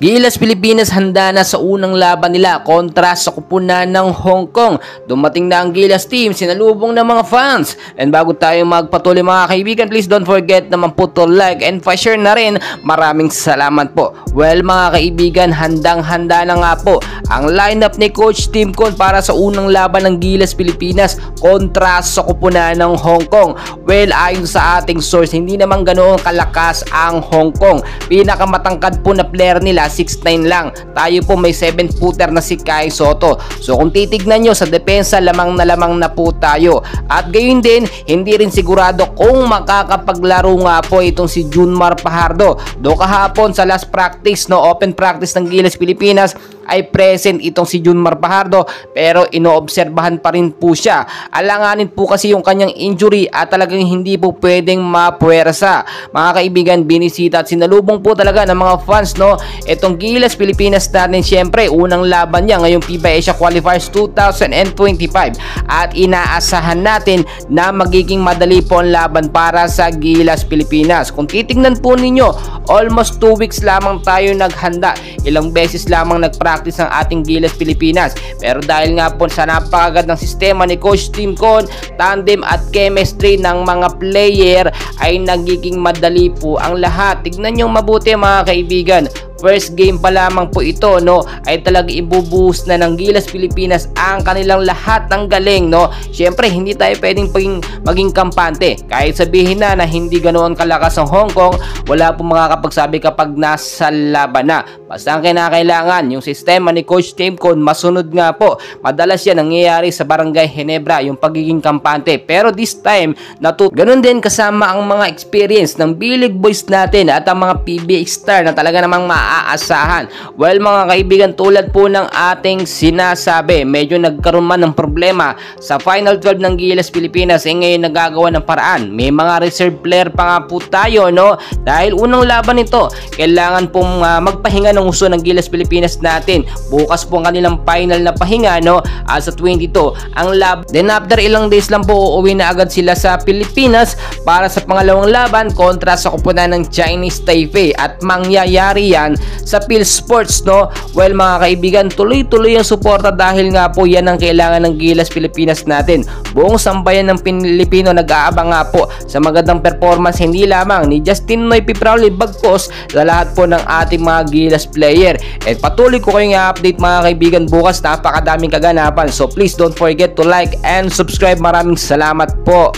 Gilas Pilipinas handa na sa unang laban nila kontra sa kupunan ng Hong Kong. Dumating na ang Gilas team, sinalubong ng mga fans. And bago tayo magpatuloy mga kaibigan, please don't forget naman po to like and pa-share na rin. Maraming salamat po. Well mga kaibigan, handang-handa na nga po ang lineup ni Coach Tim Con para sa unang laban ng Gilas Pilipinas kontra sa kupunan ng Hong Kong. Well, ayon sa ating source, hindi naman ganoon kalakas ang Hong Kong. Pinakamatangkad po na player nila 6'9" lang. Tayo po may 7-footer na si Kai Sotto. So kung titignan nyo sa depensa, lamang na po tayo. At gayon din, hindi rin sigurado kung makakapaglaro nga po itong si Junmar Fajardo. Do kahapon sa last practice, open practice ng Gilas Pilipinas, ay present itong si Junmar Fajardo, pero inoobserbahan pa rin po siya. Alanganin po kasi yung kanyang injury at talagang hindi po pwedeng mapuwersa. Mga kaibigan, binisita at sinalubong po talaga ng mga fans itong Gilas Pilipinas natin. Syempre, unang laban niya ngayong FIBA Asia Qualifiers 2025 at inaasahan natin na magiging madali po ang laban para sa Gilas Pilipinas. Kung titingnan po ninyo, almost 2 weeks lamang tayo naghanda. Ilang beses lamang nagpractice ng ating Gilas Pilipinas, pero dahil nga po sa napakagad ng sistema ni Coach Tim Con, tandem at chemistry ng mga player, ay nagiging madali po ang lahat. Tignan nyo mabuti mga kaibigan, first game pa lamang po ito ay talaga ibubuhos na ng Gilas Pilipinas ang kanilang lahat ng galing Syempre hindi tayo pwedeng maging kampante. Kahit sabihin na hindi ganoon kalakas ang Hong Kong, wala pong makakapagsabi kapag nasa laban na. Basta ang kinakailangan, yung sistema ni Coach Tim Con masunod nga po. Madalas yan nangyayari sa Barangay Ginebra, yung pagiging kampante. Pero this time, ganun din kasama ang mga experience ng Bilig Boys natin at ang mga PBA star na talaga namang aasahan. Well mga kaibigan, tulad po ng ating sinasabi, medyo nagkaroon man ng problema sa Final 12 ng Gilas Pilipinas, ngayon nagagawa ng paraan. May mga reserve player pa nga po tayo dahil unang laban nito, kailangan pong magpahinga ng uso ng Gilas Pilipinas natin. Bukas po ang kanilang final na pahinga sa 22 ang lab. Then after ilang days lang po, uuwi na agad sila sa Pilipinas para sa pangalawang laban kontra sa kupunan ng Chinese Taipei at mangyayari yan sa Phil Sports Well mga kaibigan, tuloy-tuloy ang suporta dahil nga po yan ang kailangan ng Gilas Pilipinas natin. Buong sambayan ng Pilipino nag-aabang nga po sa magandang performance, hindi lamang ni Justin Noy Piprauli bagkos sa lahat po ng ating mga Gilas player. At patuloy ko kayong i-update mga kaibigan bukas, napakadaming kaganapan. So please don't forget to like and subscribe. Maraming salamat po.